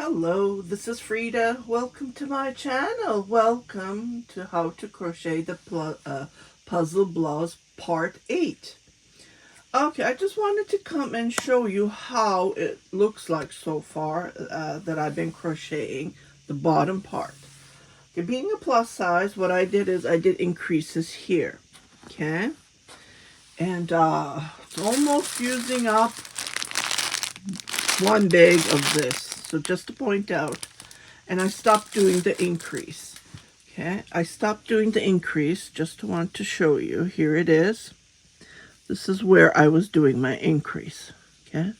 Hello, this is Frida. Welcome to my channel. Welcome to How to Crochet the Puzzle Blouse Part 8. Okay, I just wanted to come and show you how it looks like so far that I've been crocheting the bottom part. Okay, being a plus size, what I did is I did increases here. Okay, and it's almost using up one bag of this. So just to point out, and I stopped doing the increase. Okay, I stopped doing the increase just to want to show you. Here it is. This is where I was doing my increase. Okay,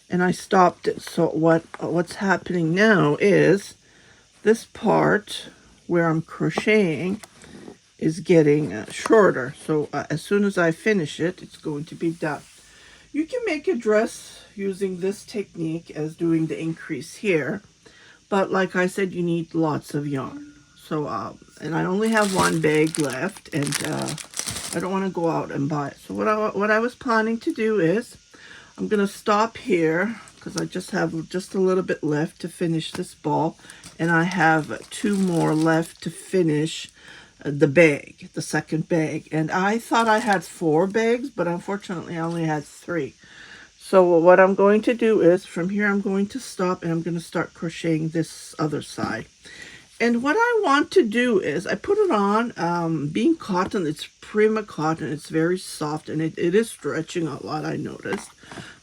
and I stopped it. So what's happening now is this part where I'm crocheting is getting shorter. So as soon as I finish it, it's going to be done. You can make a dress using this technique as doing the increase here, but like I said, you need lots of yarn. So and I only have one bag left, and I don't want to go out and buy it. So what I was planning to do is I'm gonna stop here because I just have just a little bit left to finish this ball, and I have 2 more left to finish the bag, the second bag. And I thought I had 4 bags, but unfortunately I only had 3. So what I'm going to do is from here I'm going to stop, and I'm going to start crocheting this other side. And what I want to do is I put it on, being cotton, it's Prima cotton, it's very soft, and it is stretching a lot, I noticed.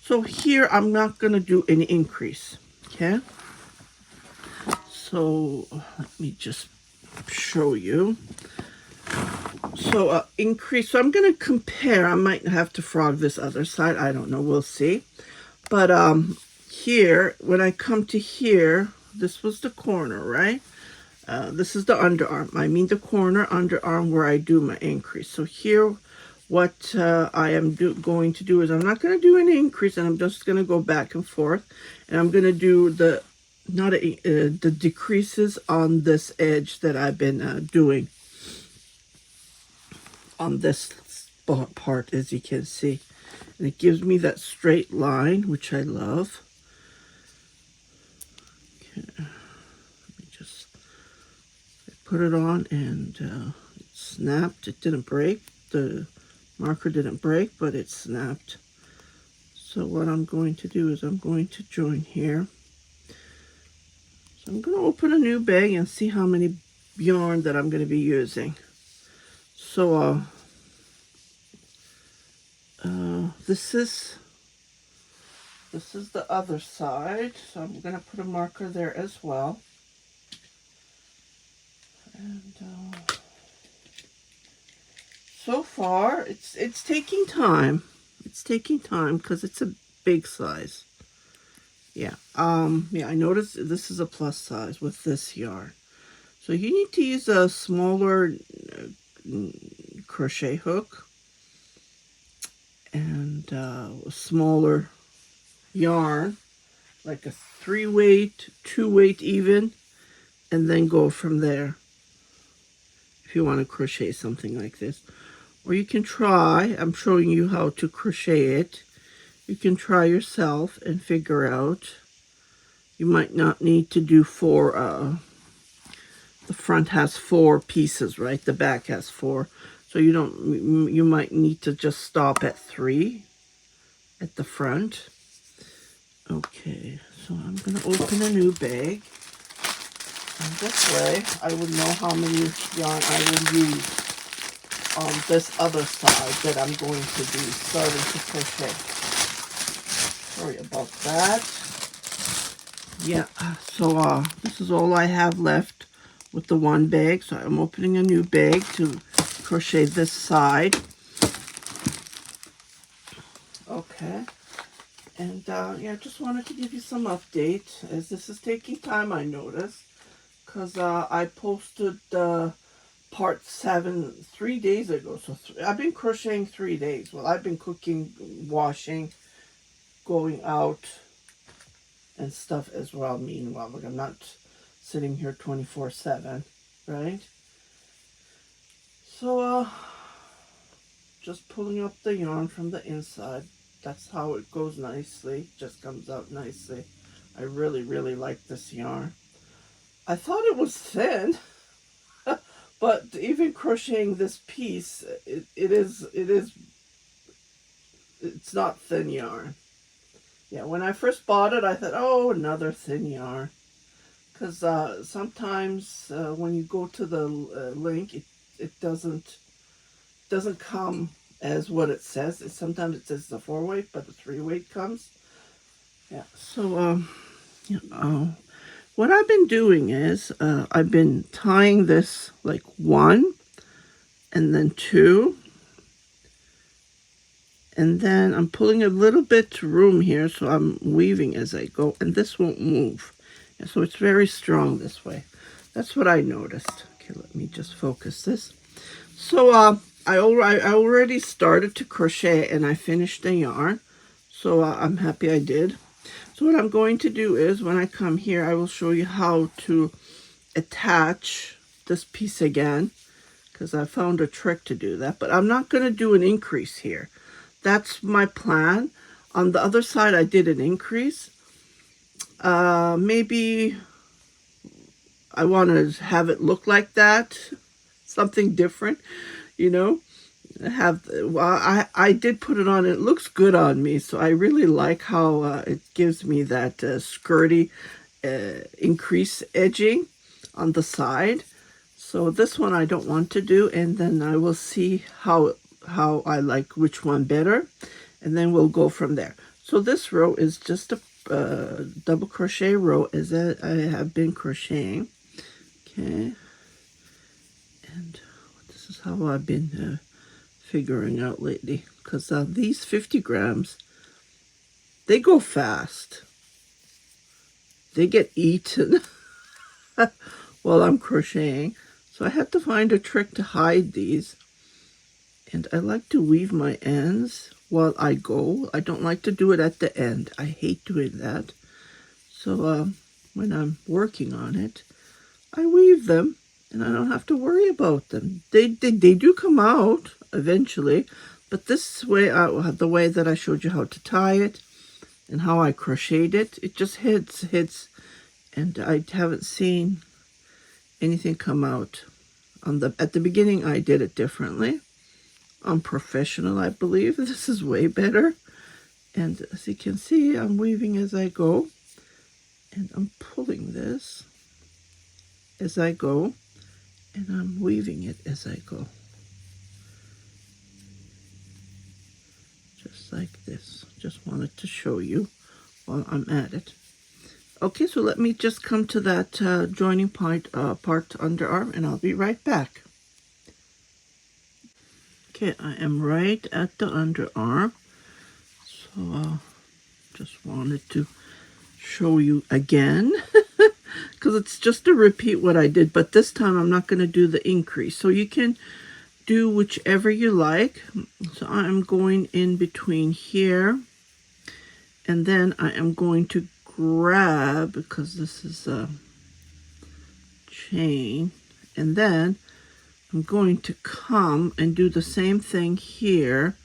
So here I'm not going to do any increase. Okay, so let me just show you. So increase, so I'm going to compare. I might have to frog this other side, I don't know, we'll see. But here, when I come to here, this was the corner, right? This is the underarm, I mean the corner underarm where I do my increase. So here what I am going to do is I'm not going to do any increase, and I'm just going to go back and forth, and I'm going to do the the decreases on this edge that I've been doing on this part, as you can see, and it gives me that straight line, which I love. Okay, let me just put it on, and it snapped. It didn't break. The marker didn't break, but it snapped. So what I'm going to do is I'm going to join here. So I'm going to open a new bag and see how many yarn that I'm going to be using. So this is the other side, so I'm going to put a marker there as well. And so far it's taking time. It's taking time because it's a big size. Yeah, yeah, I noticed this is a plus size with this yarn. So you need to use a smaller crochet hook and a smaller yarn, like a 3-weight, 2-weight even, and then go from there if you want to crochet something like this. Or you can try, I'm showing you how to crochet it. You can try yourself and figure out. You might not need to do 4, the front has 4 pieces, right? The back has 4. So you might need to just stop at 3 at the front. Okay, so I'm going to open a new bag. And this way, I would know how many yarn I will use on this other side that I'm going to be starting to crochet. Sorry about that. Yeah, so this is all I have left with the one bag. So I'm opening a new bag to crochet this side. Okay. And yeah, just wanted to give you some update as this is taking time, I noticed, because I posted part 7 3 days ago. So I've been crocheting 3 days. Well, I've been cooking, washing, going out and stuff as well. Meanwhile, like, I'm not sitting here 24/7, right? So just pulling up the yarn from the inside. That's how it goes nicely. Just comes out nicely I really, really like this yarn. I thought it was thin, but even crocheting this piece, it's not thin yarn. Yeah, when I first bought it, I thought, oh, another thin yarn. Because sometimes when you go to the link, it doesn't come as what it says. Sometimes it says the 4-weight, but the 3-weight comes. Yeah. So what I've been doing is I've been tying this like 1 and then 2. And then I'm pulling a little bit room here, so I'm weaving as I go. And this won't move. And so it's very strong this way. That's what I noticed. Okay, let me just focus this. So I already started to crochet and I finished the yarn. So I'm happy I did. So what I'm going to do is when I come here, I will show you how to attach this piece again. Because I found a trick to do that. But I'm not going to do an increase here. That's my plan. On the other side, I did an increase. Maybe I want to have it look like that. Something different, you know. I did put it on. It looks good on me. So I really like how it gives me that skirty increase edging on the side. So this one I don't want to do. And then I will see how I like which one better, and then we'll go from there. So this row is just a double crochet row as I have been crocheting. Okay, and this is how I've been figuring out lately, because these 50 grams, they go fast. They get eaten while I'm crocheting, so I had to find a trick to hide these. And I like to weave my ends while I go. I don't like to do it at the end. I hate doing that. So when I'm working on it, I weave them and I don't have to worry about them. They do come out eventually, but this way, the way that I showed you how to tie it and how I crocheted it, it just hits, and I haven't seen anything come out. At the beginning, I did it differently. I'm professional, I believe. This is way better. And as you can see, I'm weaving as I go. And I'm pulling this as I go. And I'm weaving it as I go. Just like this. Just wanted to show you while I'm at it. Okay, so let me just come to that joining part underarm, and I'll be right back. Okay, I am right at the underarm, so just wanted to show you again, because it's just to repeat what I did, but this time I'm not going to do the increase, so you can do whichever you like. So I'm going in between here, and then I am going to grab, because this is a chain, and then I'm going to come and do the same thing here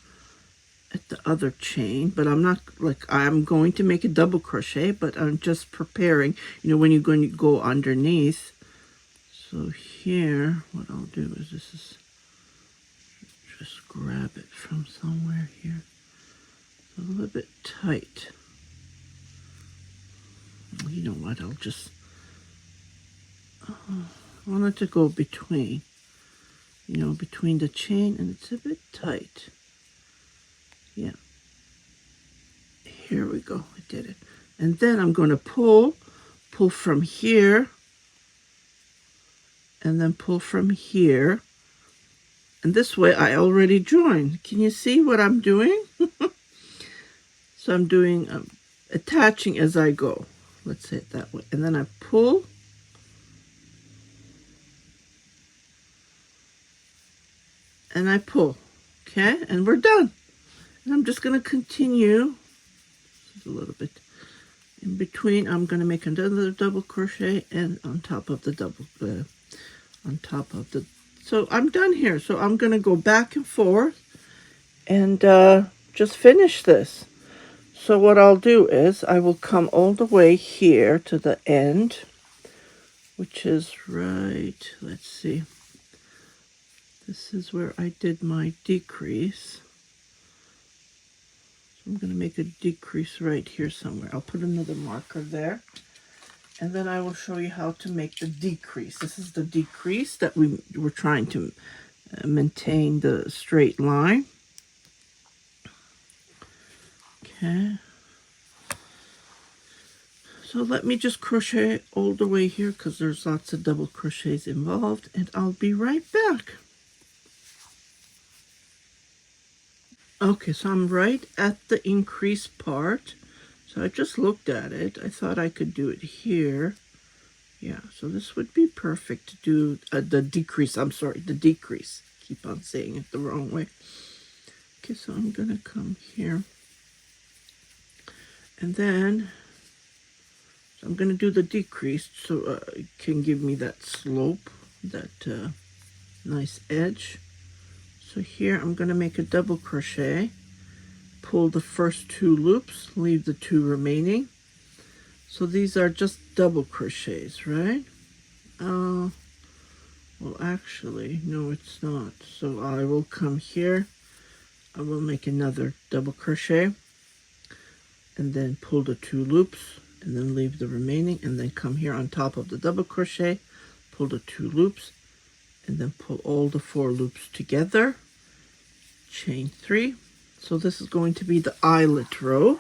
at the other chain, but I'm not, like, I'm going to make a double crochet, but I'm just preparing, you know, when you're going to go underneath. So here, what I'll do is just grab it from somewhere here. It's a little bit tight. You know what, I'll just, I want it to go between. You know, between the chain, and it's a bit tight. Yeah. Here we go. I did it. And then I'm going to pull from here, and then pull from here. And this way I already joined. Can you see what I'm doing? So I'm doing attaching as I go. Let's say it that way. And then I pull. And I pull, okay, and we're done. And I'm just going to continue. This is a little bit in between. I'm going to make another double crochet, and on top of the double, so I'm done here. So I'm going to go back and forth and just finish this. So what I'll do is I will come all the way here to the end, which is right, let's see, this is where I did my decrease. So I'm going to make a decrease right here somewhere. I'll put another marker there, and then I will show you how to make the decrease. This is the decrease that we were trying to maintain the straight line. Okay. So let me just crochet all the way here because there's lots of double crochets involved, and I'll be right back. Okay, so I'm right at the increase part. So I just looked at it. I thought I could do it here. Yeah, so this would be perfect to do the decrease. I'm sorry, the decrease. Keep on saying it the wrong way. Okay, so I'm going to come here. And then so I'm going to do the decrease so it can give me that slope, that nice edge. So here I'm going to make a double crochet, pull the first 2 loops, leave the 2 remaining. So these are just double crochets, right? Well, actually, no, it's not. So I will come here, I will make another double crochet, and then pull the 2 loops, and then leave the remaining, and then come here on top of the double crochet, pull the 2 loops, and then pull all the 4 loops together, chain 3. So this is going to be the eyelet row.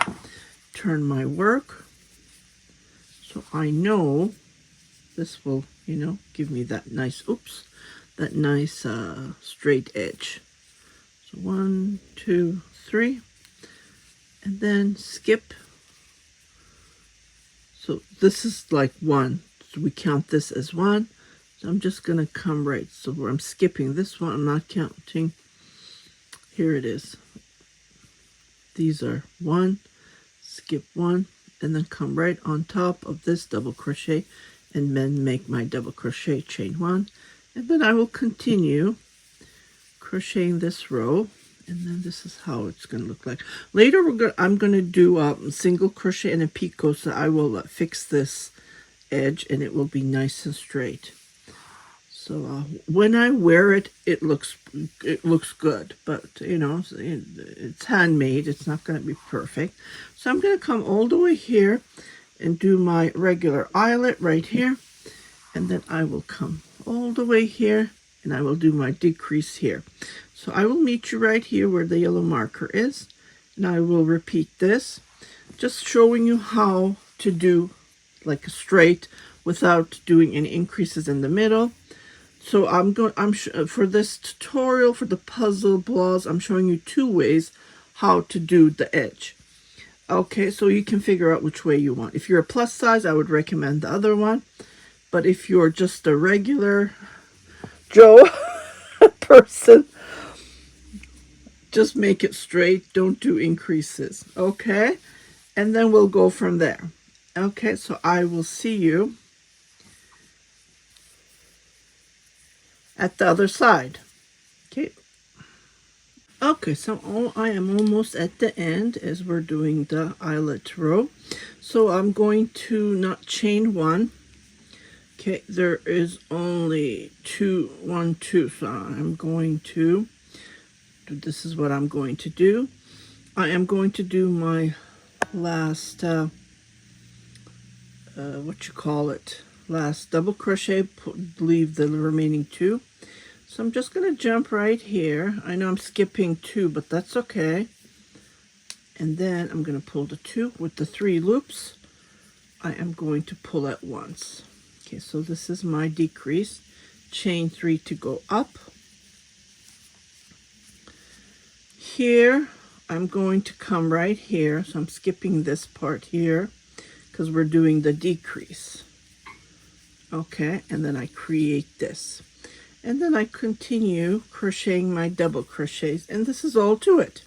Turn my work so I know this will, you know, give me that nice, that nice straight edge. So 1, 2, 3, and then skip. So this is like 1, so we count this as 1. So I'm just going to come right. So where I'm skipping this one, I'm not counting. Here it is. These are 1, skip 1, and then come right on top of this double crochet, and then make my double crochet, chain 1, and then I will continue crocheting this row, and then this is how it's going to look like. Later I'm going to do a single crochet and a picot, so I will fix this edge and it will be nice and straight. So when I wear it, it looks good, but you know, it's handmade. It's not going to be perfect. So I'm going to come all the way here and do my regular eyelet right here, and then I will come all the way here and I will do my decrease here. So I will meet you right here where the yellow marker is, and I will repeat this, just showing you how to do like a straight without doing any increases in the middle. So for this tutorial for the puzzle blouse, I'm showing you 2 ways how to do the edge. Okay, so you can figure out which way you want. If you're a plus size, I would recommend the other one. But if you're just a regular Joe person, just make it straight. Don't do increases. Okay, and then we'll go from there. Okay, so I will see you at the other side. Okay. Okay, so I am almost at the end as we're doing the eyelet row. So I'm going to not chain 1. Okay, there is only 1, 2. So I'm going to this is what I'm going to do. I am going to do my last last double crochet, leave the remaining 2. So I'm just going to jump right here. I know I'm skipping 2, but that's okay. And then I'm going to pull the 2 with the 3 loops. I am going to pull at once. Okay, so this is my decrease. Chain 3 to go up. Here, I'm going to come right here. So I'm skipping this part here because we're doing the decrease. Okay, and then I create this. And then I continue crocheting my double crochets, and this is all to it.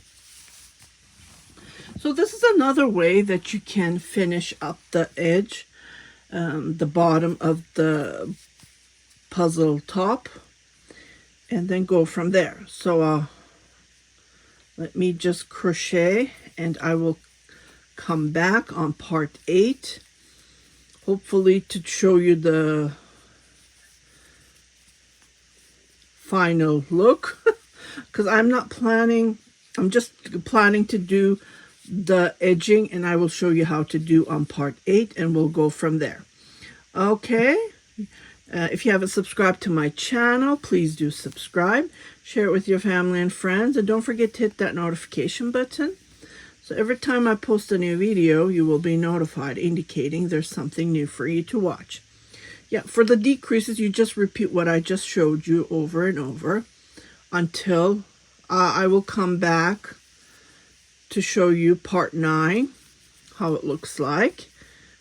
So this is another way that you can finish up the edge, the bottom of the puzzle top, and then go from there. So let me just crochet, and I will come back on part 8, hopefully to show you the final look, because I'm just planning to do the edging, and I will show you how to do on part 8, and we'll go from there. Okay, if you haven't subscribed to my channel, please do subscribe, share it with your family and friends, and don't forget to hit that notification button, so every time I post a new video, you will be notified, indicating there's something new for you to watch. Yeah, for the decreases, you just repeat what I just showed you over and over until I will come back to show you part 9, how it looks like,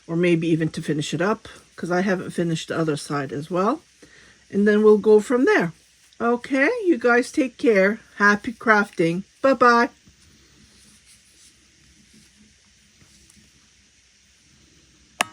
or maybe even to finish it up, because I haven't finished the other side as well. And then we'll go from there. Okay, you guys take care. Happy crafting. Bye-bye.